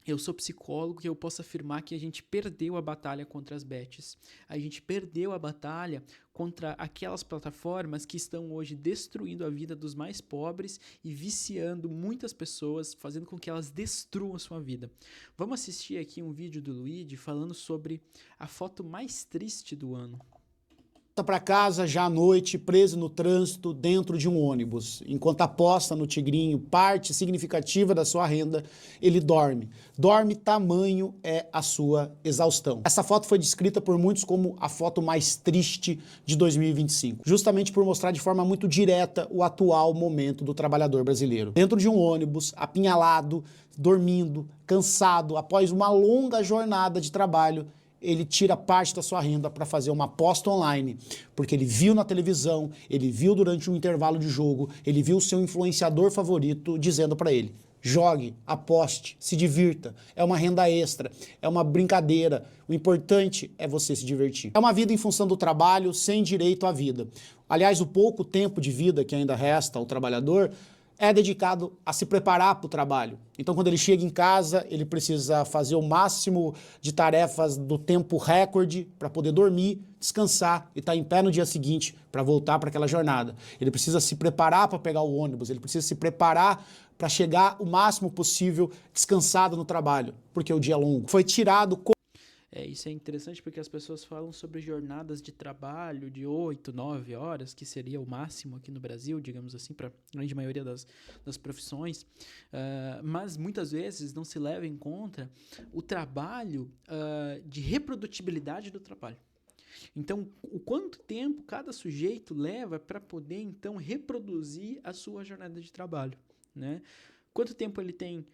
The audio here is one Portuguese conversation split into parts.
eu sou psicólogo e eu posso afirmar que a gente perdeu a batalha contra as bets. A gente perdeu a batalha contra aquelas plataformas que estão hoje destruindo a vida dos mais pobres e viciando muitas pessoas, fazendo com que elas destruam a sua vida. Vamos assistir aqui um vídeo do Luigi falando sobre a foto mais triste do ano. Para casa já à noite, preso no trânsito, dentro de um ônibus. Enquanto aposta no tigrinho parte significativa da sua renda, ele dorme. Dorme, tamanho é a sua exaustão. Essa foto foi descrita por muitos como a foto mais triste de 2025, justamente por mostrar de forma muito direta o atual momento do trabalhador brasileiro. Dentro de um ônibus, apinhalado, dormindo, cansado, após uma longa jornada de trabalho, ele tira parte da sua renda para fazer uma aposta online, porque ele viu na televisão, ele viu durante um intervalo de jogo, ele viu o seu influenciador favorito dizendo para ele: jogue, aposte, se divirta, é uma renda extra, é uma brincadeira, o importante é você se divertir. É uma vida em função do trabalho, sem direito à vida. Aliás, o pouco tempo de vida que ainda resta ao trabalhador é dedicado a se preparar para o trabalho. Então, quando ele chega em casa, ele precisa fazer o máximo de tarefas do tempo recorde para poder dormir, descansar e estar em pé no dia seguinte para voltar para aquela jornada. Ele precisa se preparar para pegar o ônibus, ele precisa se preparar para chegar o máximo possível descansado no trabalho, porque o dia é longo. Foi tirado. Isso é interessante porque as pessoas falam sobre jornadas de trabalho de 8, 9 horas, que seria o máximo aqui no Brasil, digamos assim, para a grande maioria das profissões, mas muitas vezes não se leva em conta o trabalho de reprodutibilidade do trabalho. Então, o quanto tempo cada sujeito leva para poder, então, reproduzir a sua jornada de trabalho, né? Quanto tempo ele tem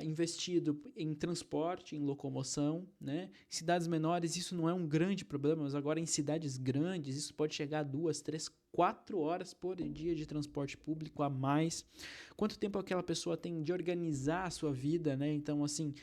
investido em transporte, em locomoção, né? Em cidades menores isso não é um grande problema, mas agora em cidades grandes isso pode chegar a 2, 3, 4 horas por dia de transporte público a mais. Quanto tempo aquela pessoa tem de organizar a sua vida, né? Então, assim,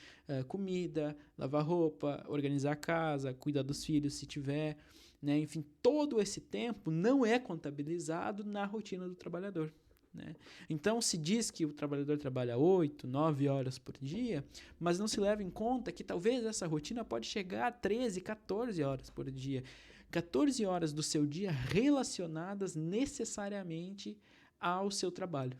comida, lavar roupa, organizar a casa, cuidar dos filhos se tiver, né? Enfim, todo esse tempo não é contabilizado na rotina do trabalhador. Né? Então se diz que o trabalhador trabalha 8, 9 horas por dia, mas não se leva em conta que talvez essa rotina pode chegar a 13, 14 horas por dia. 14 horas do seu dia relacionadas necessariamente ao seu trabalho,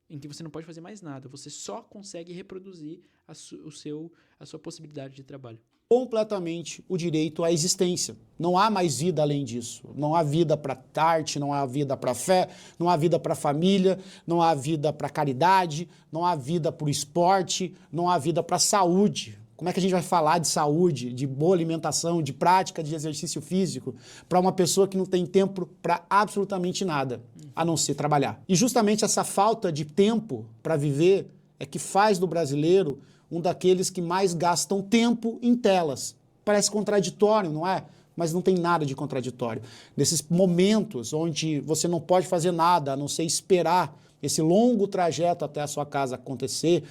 em que você não pode fazer mais nada, você só consegue reproduzir a sua possibilidade de trabalho. Completamente o direito à existência. Não há mais vida além disso. Não há vida para arte, não há vida para fé, não há vida para família, não há vida para caridade, não há vida para o esporte, não há vida para saúde. Como é que a gente vai falar de saúde, de boa alimentação, de prática de exercício físico para uma pessoa que não tem tempo para absolutamente nada, a não ser trabalhar? E justamente essa falta de tempo para viver é que faz do brasileiro um daqueles que mais gastam tempo em telas. Parece contraditório, não é? Mas não tem nada de contraditório. Nesses momentos onde você não pode fazer nada, a não ser esperar esse longo trajeto até a sua casa acontecer,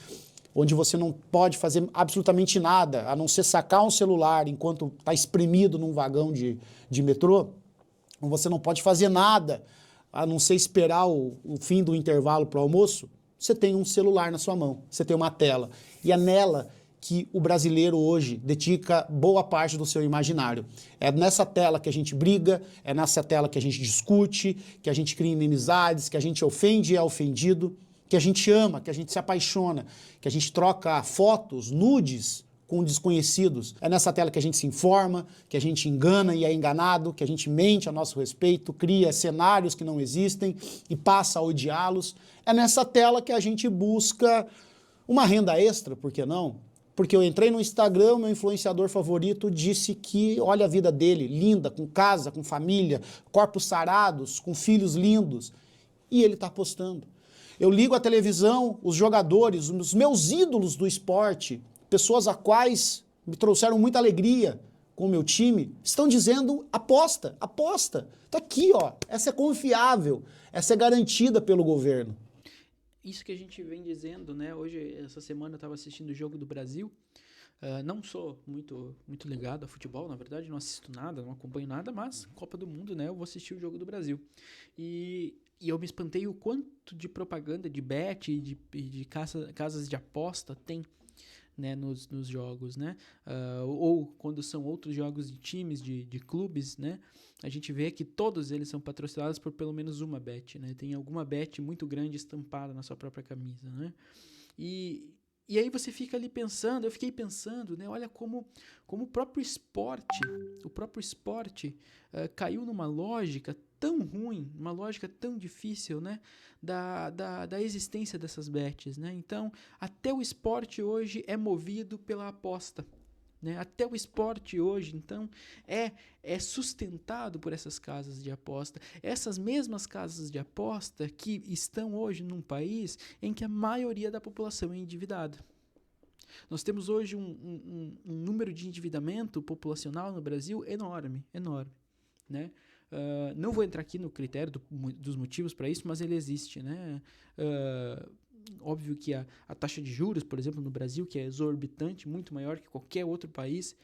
onde você não pode fazer absolutamente nada, a não ser sacar um celular enquanto está espremido num vagão de metrô, você não pode fazer nada, a não ser esperar o fim do intervalo para o almoço, você tem um celular na sua mão, você tem uma tela. E é nela que o brasileiro hoje dedica boa parte do seu imaginário. É nessa tela que a gente briga, é nessa tela que a gente discute, que a gente cria inimizades, que a gente ofende e é ofendido, que a gente ama, que a gente se apaixona, que a gente troca fotos, nudes com desconhecidos. É nessa tela que a gente se informa, que a gente engana e é enganado, que a gente mente a nosso respeito, cria cenários que não existem e passa a odiá-los. É nessa tela que a gente busca uma renda extra, por que não? Porque eu entrei no Instagram, meu influenciador favorito disse que olha a vida dele, linda, com casa, com família, corpos sarados, com filhos lindos, e ele está postando. Eu ligo a televisão, os jogadores, os meus ídolos do esporte, pessoas a quais me trouxeram muita alegria com o meu time, estão dizendo aposta, aposta. Tá aqui, ó. Essa é confiável, essa é garantida pelo governo. Isso que a gente vem dizendo, né? Hoje, essa semana eu estava assistindo o Jogo do Brasil. Não sou muito ligado a futebol, na verdade, não assisto nada, não acompanho nada, mas Copa do Mundo, né? Eu vou assistir o Jogo do Brasil. E eu me espantei o quanto de propaganda de bet e de casas de aposta tem né, nos jogos, né? Ou quando são outros jogos de times, de clubes, né? A gente vê que todos eles são patrocinados por pelo menos uma bet, né? Tem alguma bet muito grande estampada na sua própria camisa, né? E aí você fica ali pensando, eu fiquei pensando, né? Olha como o próprio esporte caiu numa lógica tão ruim, uma lógica tão difícil, né? Da existência dessas bets, né? Então, até o esporte hoje é movido pela aposta. Né? Até o esporte hoje, então, é sustentado por essas casas de aposta. Essas mesmas casas de aposta que estão hoje num país em que a maioria da população é endividada. Nós temos hoje um número de endividamento populacional no Brasil enorme, né? Não vou entrar aqui no critério dos motivos para isso, mas ele existe, né? Óbvio que a taxa de juros, por exemplo, no Brasil, que é exorbitante, muito maior que qualquer outro país,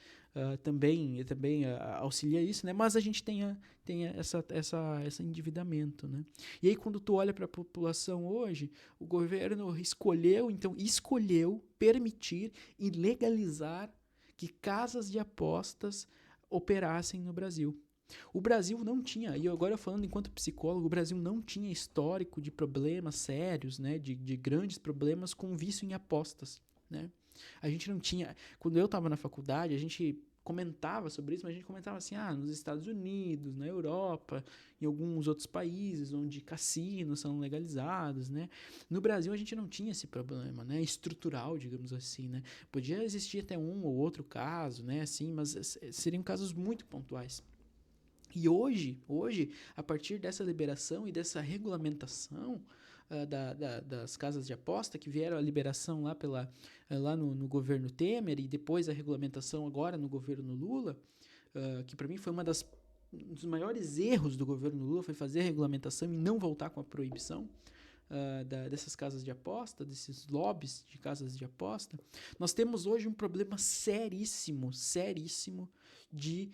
também auxilia isso, né? Mas a gente tem esse endividamento, né? E aí, quando tu olha para a população hoje, o governo escolheu permitir e legalizar que casas de apostas operassem no Brasil. O Brasil não tinha, e agora falando enquanto psicólogo, o Brasil não tinha histórico de problemas sérios, né, de grandes problemas com vício em apostas, né? A gente não tinha, quando eu estava na faculdade, a gente comentava sobre isso, mas a gente comentava assim, nos Estados Unidos, na Europa, em alguns outros países onde cassinos são legalizados, né? No Brasil a gente não tinha esse problema, né, estrutural, digamos assim, né? Podia existir até um ou outro caso, né, assim, mas seriam casos muito pontuais. E hoje, a partir dessa liberação e dessa regulamentação das casas de aposta, que vieram a liberação lá no governo Temer e depois a regulamentação agora no governo Lula, que para mim foi um dos maiores erros do governo Lula, foi fazer a regulamentação e não voltar com a proibição dessas casas de aposta, desses lobbies de casas de aposta. Nós temos hoje um problema seríssimo de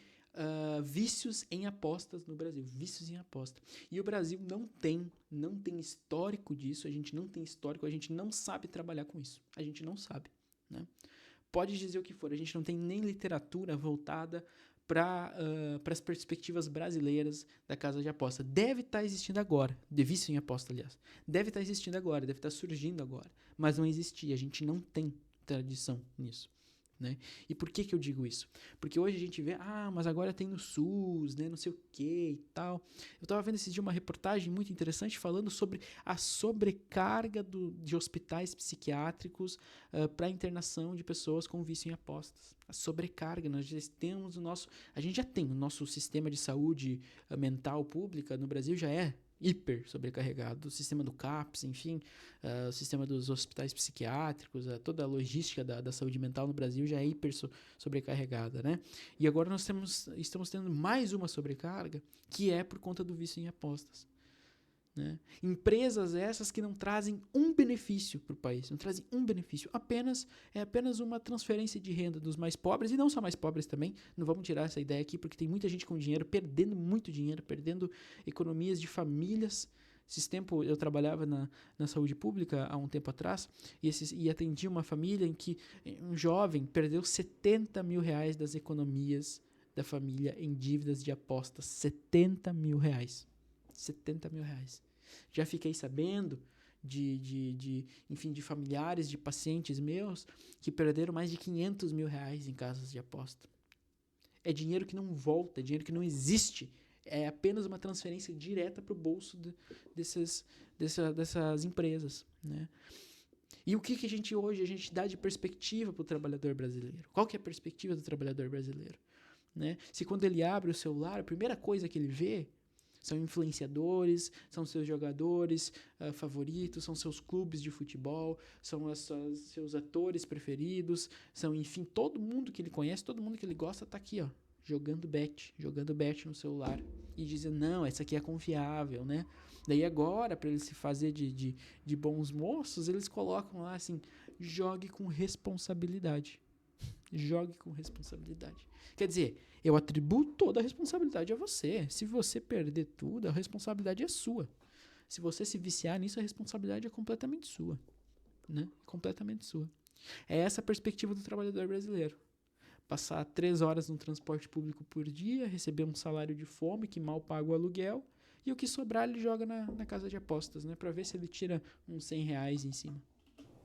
vícios em apostas no Brasil, vícios em aposta. E o Brasil não tem histórico disso, a gente não tem histórico, a gente não sabe trabalhar com isso, a gente não sabe, né? Pode dizer o que for, a gente não tem nem literatura voltada para as perspectivas brasileiras da casa de aposta. Deve estar existindo agora, de vício em aposta, aliás. Deve estar existindo agora, deve estar surgindo agora, mas não existia, a gente não tem tradição nisso. Né? E por que eu digo isso? Porque hoje a gente vê, mas agora tem no SUS, né, não sei o que e tal. Eu estava vendo esse dia uma reportagem muito interessante falando sobre a sobrecarga de hospitais psiquiátricos para internação de pessoas com vício em apostas. A sobrecarga, nós já temos a gente já tem o nosso sistema de saúde mental pública no Brasil já é hiper sobrecarregado, o sistema do CAPS, enfim, o sistema dos hospitais psiquiátricos, toda a logística da saúde mental no Brasil já é hiper sobrecarregada, né? E agora nós estamos tendo mais uma sobrecarga, que é por conta do vício em apostas. Né? Empresas essas que não trazem um benefício para o país, não trazem um benefício, é apenas uma transferência de renda dos mais pobres, e não só mais pobres também, não vamos tirar essa ideia aqui, porque tem muita gente com dinheiro, perdendo muito dinheiro, perdendo economias de famílias. Esses tempos eu trabalhava na saúde pública há um tempo atrás e atendi uma família em que um jovem perdeu 70 mil reais das economias da família em dívidas de apostas. 70 mil reais. 70 mil reais. Já fiquei sabendo enfim, de familiares de pacientes meus que perderam mais de 500 mil reais em casas de aposta. É dinheiro que não volta, é dinheiro que não existe. É apenas uma transferência direta para o bolso dessas empresas, né? E o que a gente hoje dá de perspectiva para o trabalhador brasileiro? Qual que é a perspectiva do trabalhador brasileiro? Né? Se quando ele abre o celular, a primeira coisa que ele vê são influenciadores, são seus jogadores favoritos, são seus clubes de futebol, são seus atores preferidos, são, enfim, todo mundo que ele conhece, todo mundo que ele gosta está aqui, ó, jogando bet no celular e dizendo, não, essa aqui é confiável, né? Daí agora, para ele se fazer de bons moços, eles colocam lá assim, jogue com responsabilidade. Jogue com responsabilidade. Quer dizer, eu atribuo toda a responsabilidade a você. Se você perder tudo, a responsabilidade é sua. Se você se viciar nisso, a responsabilidade é completamente sua. Né? Completamente sua. É essa a perspectiva do trabalhador brasileiro. Passar 3 horas no transporte público por dia, receber um salário de fome que mal paga o aluguel, e o que sobrar ele joga na casa de apostas, né? Pra ver se ele tira uns R$ 100 em cima.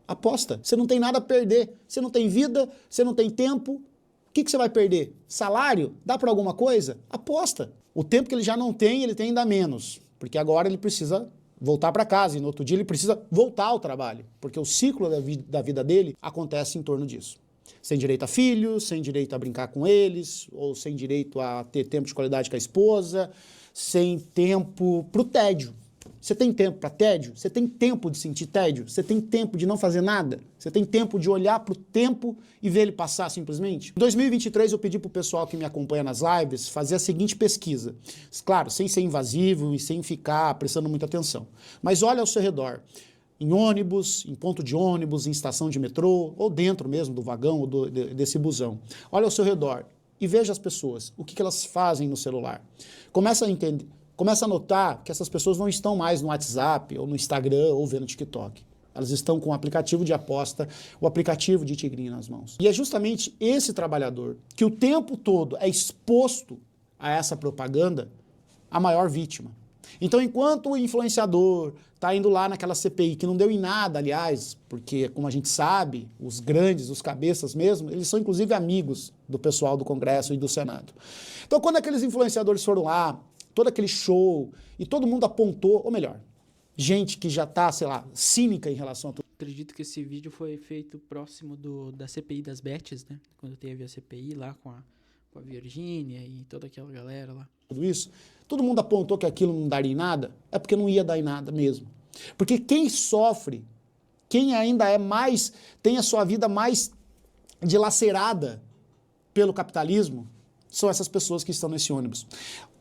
Aposta. Você não tem nada a perder. Você não tem vida, você não tem tempo. O que você vai perder? Salário? Dá para alguma coisa? Aposta. O tempo que ele já não tem, ele tem ainda menos. Porque agora ele precisa voltar para casa e no outro dia ele precisa voltar ao trabalho. Porque o ciclo da vida dele acontece em torno disso. Sem direito a filhos, sem direito a brincar com eles, ou sem direito a ter tempo de qualidade com a esposa, sem tempo pro tédio. Você tem tempo para tédio? Você tem tempo de sentir tédio? Você tem tempo de não fazer nada? Você tem tempo de olhar para o tempo e ver ele passar simplesmente? Em 2023 eu pedi para o pessoal que me acompanha nas lives fazer a seguinte pesquisa. Claro, sem ser invasivo e sem ficar prestando muita atenção. Mas olha ao seu redor. Em ônibus, em ponto de ônibus, em estação de metrô, ou dentro mesmo do vagão ou desse busão. Olha ao seu redor e veja as pessoas. O que elas fazem no celular? Começa a entender. Começa a notar que essas pessoas não estão mais no WhatsApp, ou no Instagram, ou vendo TikTok. Elas estão com o aplicativo de aposta, o aplicativo de tigrinho nas mãos. E é justamente esse trabalhador que o tempo todo é exposto a essa propaganda a maior vítima. Então, enquanto o influenciador está indo lá naquela CPI, que não deu em nada, aliás, porque, como a gente sabe, os grandes, os cabeças mesmo, eles são inclusive amigos do pessoal do Congresso e do Senado. Então, quando aqueles influenciadores foram lá, todo aquele show, e todo mundo apontou, ou melhor, gente que já tá, sei lá, cínica em relação a tudo. Acredito que esse vídeo foi feito próximo da CPI das Bets, né? Quando teve a CPI lá com a Virgínia e toda aquela galera lá. Tudo isso, todo mundo apontou que aquilo não daria em nada, é porque não ia dar em nada mesmo. Porque quem sofre, quem ainda é mais, tem a sua vida mais dilacerada pelo capitalismo, são essas pessoas que estão nesse ônibus.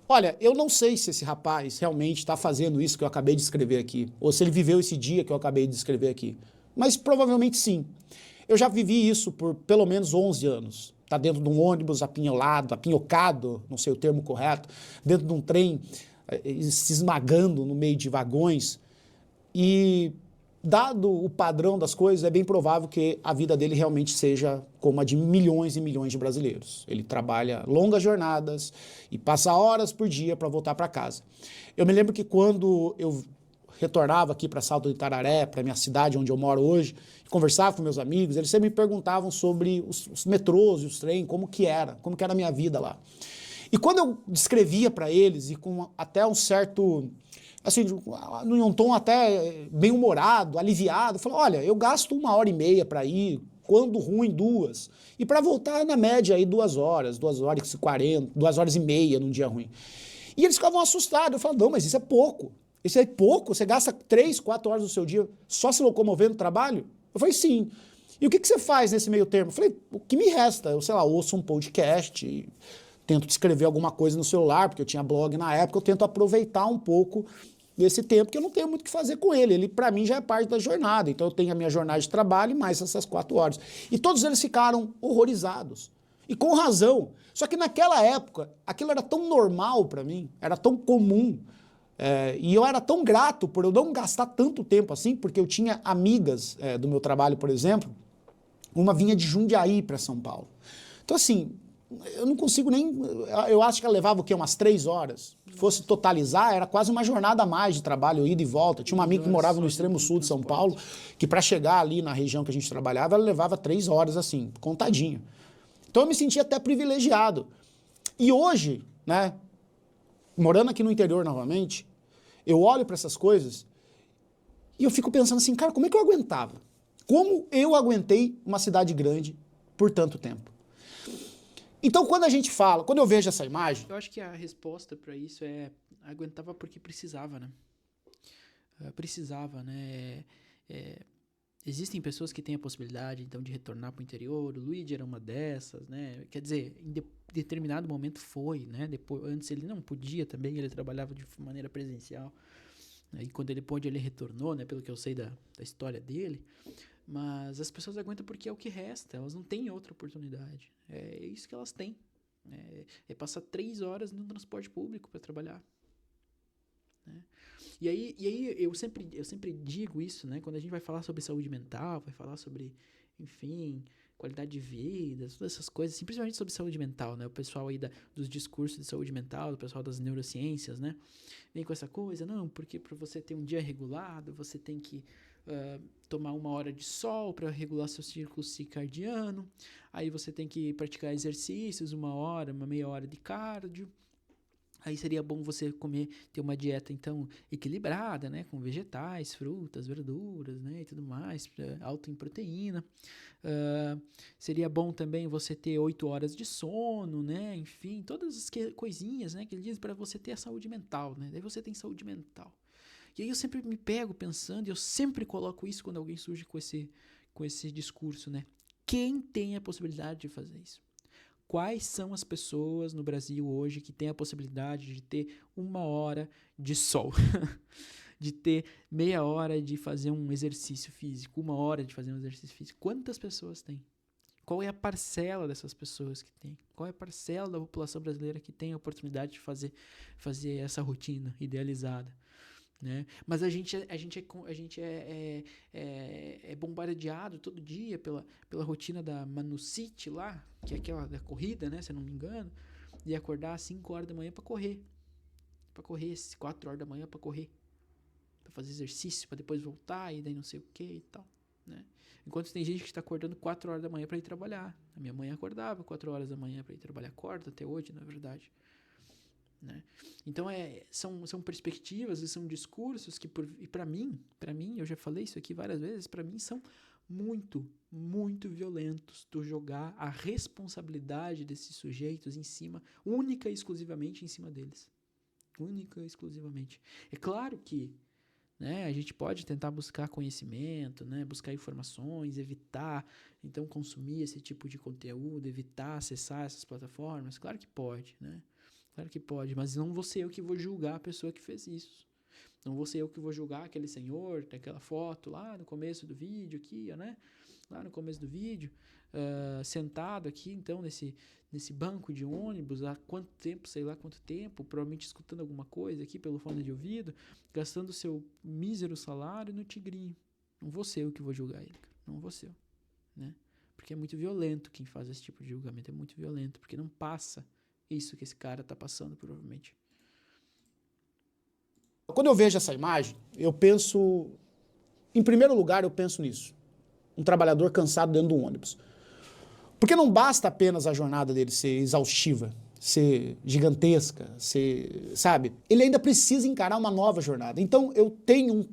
Olha, eu não sei se esse rapaz realmente está fazendo isso que eu acabei de escrever aqui, ou se ele viveu esse dia que eu acabei de escrever aqui, mas provavelmente sim. Eu já vivi isso por pelo menos 11 anos. Tá dentro de um ônibus apinhocado, não sei o termo correto, dentro de um trem, se esmagando no meio de vagões. E, dado o padrão das coisas, é bem provável que a vida dele realmente seja como a de milhões e milhões de brasileiros. Ele trabalha longas jornadas e passa horas por dia para voltar para casa. Eu me lembro que quando eu retornava aqui para Salto de Itararé, para minha cidade onde eu moro hoje, conversava com meus amigos, eles sempre me perguntavam sobre os metrôs e os trens, como que era a minha vida lá. E quando eu descrevia para eles, e com até um certo, assim, num tom até bem-humorado, aliviado, eu falava, olha, eu gasto 1h30 para ir, quando ruim, 2. E para voltar, na média, aí 2 horas, 2h40, 2h30 num dia ruim. E eles ficavam assustados. Eu falava, não, mas isso é pouco. Isso é pouco? Você gasta 3, 4 horas do seu dia só se locomovendo no trabalho? Eu falei, sim. E o que você faz nesse meio termo? Eu falei, o que me resta? Eu, sei lá, ouço um podcast, tento escrever alguma coisa no celular, porque eu tinha blog na época, eu tento aproveitar um pouco desse tempo, porque eu não tenho muito o que fazer com ele. Ele, para mim, já é parte da jornada. Então, eu tenho a minha jornada de trabalho e mais essas 4 horas. E todos eles ficaram horrorizados. E com razão. Só que naquela época, aquilo era tão normal para mim, era tão comum, e eu era tão grato por eu não gastar tanto tempo assim, porque eu tinha amigas do meu trabalho, por exemplo, uma vinha de Jundiaí para São Paulo. Então, assim, eu não consigo nem... Eu acho que ela levava o quê? Umas 3 horas. Se fosse totalizar, era quase uma jornada a mais de trabalho, ida e volta. Tinha uma amiga que morava no extremo sul de São Paulo, que para chegar ali na região que a gente trabalhava, ela levava 3 horas, assim, contadinho. Então eu me sentia até privilegiado. E hoje, né, morando aqui no interior novamente, eu olho para essas coisas e eu fico pensando assim, cara, como é que eu aguentava? Como eu aguentei uma cidade grande por tanto tempo? Então, quando a gente fala, quando eu vejo essa imagem... Eu acho que a resposta para isso é aguentava porque precisava, né? Precisava, né? Existem pessoas que têm a possibilidade, então, de retornar para o interior. O Luigi era uma dessas, né? Quer dizer, em determinado momento foi, né? Depois, antes ele não podia também, ele trabalhava de maneira presencial. E quando ele pôde, ele retornou, né? Pelo que eu sei da história dele. Mas as pessoas aguentam porque é o que resta. Elas não têm outra oportunidade. É isso que elas têm. É passar 3 horas no transporte público para trabalhar. Né? E aí eu sempre digo isso, né? Quando a gente vai falar sobre saúde mental, vai falar sobre enfim, qualidade de vida, todas essas coisas, assim, principalmente sobre saúde mental, né? O pessoal aí dos discursos de saúde mental, o pessoal das neurociências, né? Vem com essa coisa, não, porque para você ter um dia regulado, você tem que tomar 1 hora de sol para regular seu círculo circadiano, aí você tem que praticar exercícios, 1 hora, uma meia hora de cardio. Aí seria bom você ter uma dieta, então, equilibrada, né? Com vegetais, frutas, verduras, né? E tudo mais, alto em proteína. Seria bom também você ter 8 horas de sono, né? Enfim, todas as coisinhas, né? Que ele diz para você ter a saúde mental, né? Daí você tem saúde mental. E aí eu sempre me pego pensando, e eu sempre coloco isso quando alguém surge com esse discurso, né? Quem tem a possibilidade de fazer isso? Quais são as pessoas no Brasil hoje que têm a possibilidade de ter 1 hora de sol? De ter meia hora de fazer um exercício físico, 1 hora de fazer um exercício físico? Quantas pessoas têm? Qual é a parcela dessas pessoas que tem? Qual é a parcela da população brasileira que tem a oportunidade de fazer essa rotina idealizada? Né? Mas a gente é bombardeado todo dia pela rotina da Manucci lá, que é aquela da corrida, né, se eu não me engano, de acordar às 5 horas da manhã para correr, 4 horas da manhã para correr, para fazer exercício, para depois voltar e daí não sei o que e tal, né? Enquanto tem gente que está acordando 4 horas da manhã para ir trabalhar. A minha mãe acordava 4 horas da manhã para ir trabalhar, acorda até hoje, na verdade. Né? Então são perspectivas e são discursos que para mim, eu já falei isso aqui várias vezes, para mim são muito, muito violentos. Tu jogar a responsabilidade desses sujeitos em cima, única e exclusivamente em cima deles. Única e exclusivamente. É claro que, né, a gente pode tentar buscar conhecimento, né, buscar informações, evitar então consumir esse tipo de conteúdo, evitar acessar essas plataformas. Claro que pode, né? Claro que pode, mas não vou ser eu que vou julgar a pessoa que fez isso. Não vou ser eu que vou julgar aquele senhor daquela foto lá no começo do vídeo, aqui, né? Lá no começo do vídeo, sentado aqui, então, nesse banco de ônibus, há quanto tempo, sei lá quanto tempo, provavelmente escutando alguma coisa aqui pelo fone de ouvido, gastando seu mísero salário no tigrinho. Não vou ser eu que vou julgar ele, não vou ser eu, né? Porque é muito violento quem faz esse tipo de julgamento, é muito violento, porque não passa isso que esse cara tá passando, provavelmente. Quando eu vejo essa imagem, eu penso... Em primeiro lugar, eu penso nisso. Um trabalhador cansado dentro do ônibus. Porque não basta apenas a jornada dele ser exaustiva, ser gigantesca, ser... Sabe? Ele ainda precisa encarar uma nova jornada. Então, eu tenho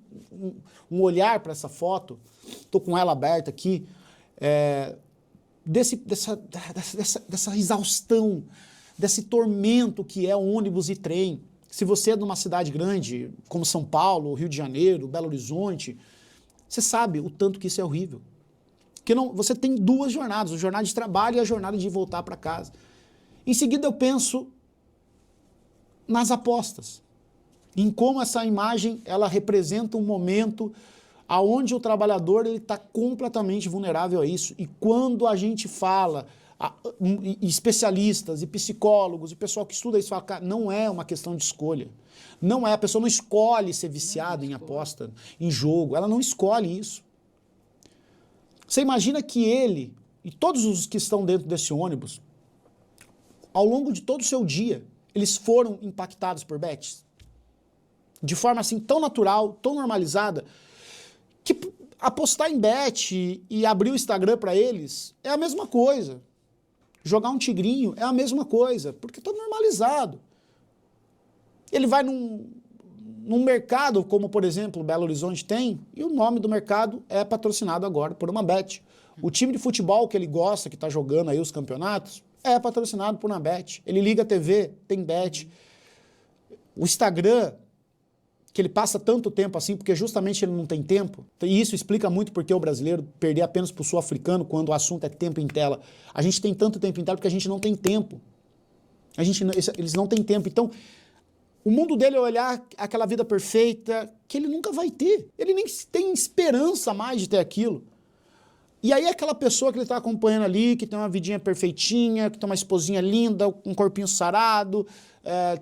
um olhar para essa foto, tô com ela aberta aqui, dessa exaustão, desse tormento que é ônibus e trem. Se você é de uma cidade grande, como São Paulo, Rio de Janeiro, Belo Horizonte, você sabe o tanto que isso é horrível. Porque você tem 2 jornadas, a jornada de trabalho e a jornada de voltar para casa. Em seguida eu penso nas apostas, em como essa imagem ela representa um momento onde o trabalhador está completamente vulnerável a isso. E quando a gente fala... especialistas e psicólogos e pessoal que estuda isso fala, cara, não é uma questão de escolha. Não é, a pessoa não escolhe ser viciado em aposta, em jogo, ela não escolhe isso. Você imagina que ele e todos os que estão dentro desse ônibus, ao longo de todo o seu dia, eles foram impactados por bets? De forma assim tão natural, tão normalizada, que apostar em bet e abrir o Instagram para eles é a mesma coisa. Jogar um tigrinho é a mesma coisa, porque está normalizado. Ele vai num mercado, como por exemplo Belo Horizonte tem, e o nome do mercado é patrocinado agora por uma bet. O time de futebol que ele gosta, que está jogando aí os campeonatos, é patrocinado por uma bet. Ele liga a TV, tem bet. O Instagram, que ele passa tanto tempo assim, porque justamente ele não tem tempo, e isso explica muito porque o brasileiro perder apenas para o sul-africano quando o assunto é tempo em tela. A gente tem tanto tempo em tela porque a gente não tem tempo. Eles não têm tempo. Então, o mundo dele é olhar aquela vida perfeita que ele nunca vai ter. Ele nem tem esperança mais de ter aquilo. E aí aquela pessoa que ele está acompanhando ali, que tem uma vidinha perfeitinha, que tem uma esposinha linda, um corpinho sarado,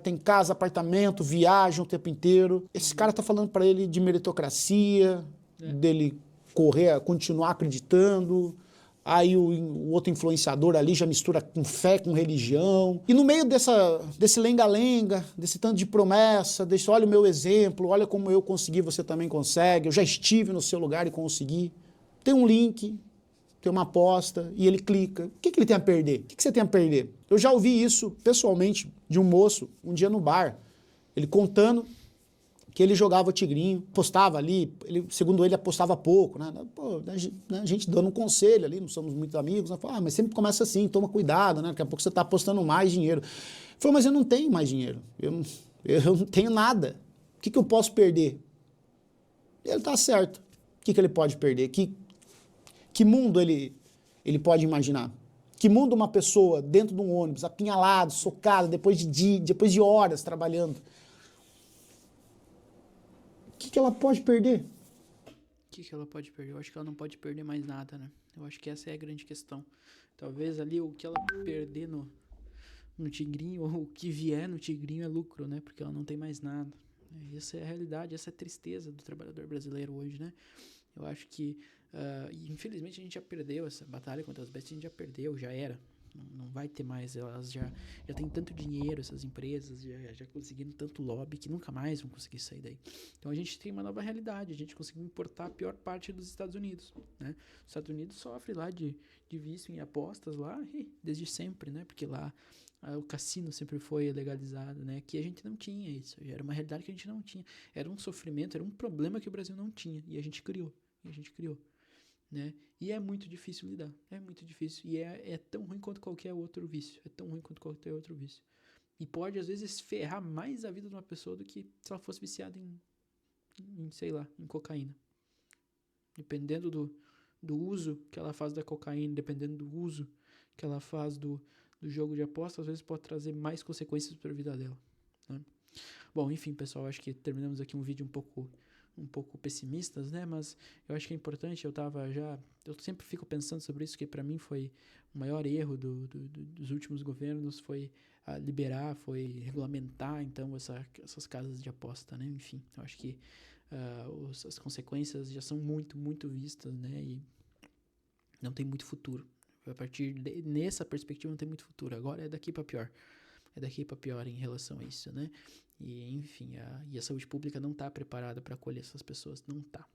tem casa, apartamento, viaja o tempo inteiro. Esse cara está falando para ele de meritocracia, dele correr, continuar acreditando, Aí o outro influenciador ali já mistura com fé, com religião. E no meio desse lenga-lenga, desse tanto de promessa, olha o meu exemplo, olha como eu consegui, você também consegue, eu já estive no seu lugar e consegui. Tem um link, tem uma aposta, e ele clica. O que ele tem a perder? O que você tem a perder? Eu já ouvi isso pessoalmente de um moço, um dia no bar, ele contando que ele jogava o tigrinho, apostava ali, segundo ele apostava pouco, né? Pô, a gente dando um conselho ali, não somos muito amigos, né? Mas sempre começa assim, toma cuidado, né? Daqui a pouco você está apostando mais dinheiro. Ele falou, mas eu não tenho mais dinheiro, eu não tenho nada, o que eu posso perder? Ele tá certo, o que ele pode perder? Que mundo ele pode imaginar? Que mundo uma pessoa dentro de um ônibus, apinhalado, socado, depois de horas trabalhando, o que ela pode perder? O que ela pode perder? Eu acho que ela não pode perder mais nada, né? Eu acho que essa é a grande questão. Talvez ali o que ela perder no tigrinho, ou o que vier no tigrinho é lucro, né? Porque ela não tem mais nada. Essa é a realidade, essa é a tristeza do trabalhador brasileiro hoje, né? Eu acho que, infelizmente, a gente já perdeu essa batalha contra as bestas, a gente já perdeu, já era. Não vai ter mais, elas já têm tanto dinheiro, essas empresas, já conseguiram tanto lobby que nunca mais vão conseguir sair daí. Então a gente tem uma nova realidade, a gente conseguiu importar a pior parte dos Estados Unidos, né? Os Estados Unidos sofre lá de vício em apostas lá, desde sempre, né? Porque lá o cassino sempre foi legalizado, né? Aqui a gente não tinha isso, era uma realidade que a gente não tinha. Era um sofrimento, era um problema que o Brasil não tinha, e a gente criou, né? E é muito difícil lidar, é muito difícil, e é tão ruim quanto qualquer outro vício, e pode às vezes ferrar mais a vida de uma pessoa do que se ela fosse viciada sei lá, em cocaína, dependendo do uso que ela faz da cocaína, dependendo do uso que ela faz do jogo de aposta, às vezes pode trazer mais consequências para a vida dela, né? Bom, enfim, pessoal, acho que terminamos aqui um vídeo um pouco pessimistas, né? Mas eu acho que é importante, eu sempre fico pensando sobre isso, que para mim foi o maior erro dos últimos governos, foi liberar, foi regulamentar, então, essas casas de aposta, né? Enfim, eu acho que as consequências já são muito, muito vistas, né? E não tem muito futuro. Nessa perspectiva não tem muito futuro. Agora é daqui para pior. É daqui para pior em relação a isso, né? E, enfim, a saúde pública não está preparada para acolher essas pessoas. Não tá.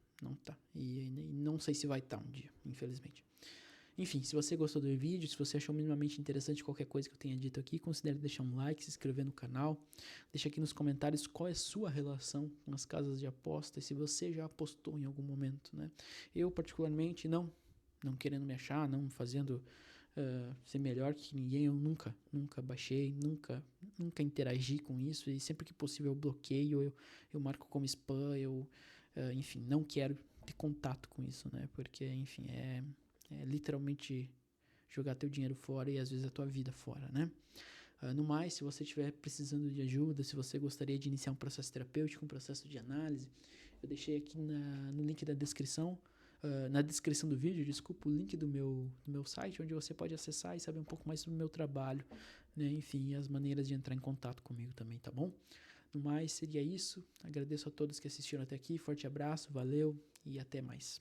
E não sei se vai estar um dia, infelizmente. Enfim, se você gostou do vídeo, se você achou minimamente interessante qualquer coisa que eu tenha dito aqui, considere deixar um like, se inscrever no canal. Deixa aqui nos comentários qual é a sua relação com as casas de aposta e se você já apostou em algum momento, né? Eu, particularmente, não querendo me achar, não fazendo ser melhor que ninguém, eu nunca baixei, nunca interagi com isso, e sempre que possível eu bloqueio, eu marco como spam, enfim, não quero ter contato com isso, né? Porque, enfim, é literalmente jogar teu dinheiro fora e às vezes a tua vida fora, né? No mais, se você estiver precisando de ajuda, se você gostaria de iniciar um processo terapêutico, um processo de análise, eu deixei aqui no link da descrição, na descrição do vídeo, desculpa, o link do meu site, onde você pode acessar e saber um pouco mais sobre o meu trabalho, né? Enfim, as maneiras de entrar em contato comigo também, tá bom? No mais, seria isso. Agradeço a todos que assistiram até aqui. Forte abraço, valeu e até mais.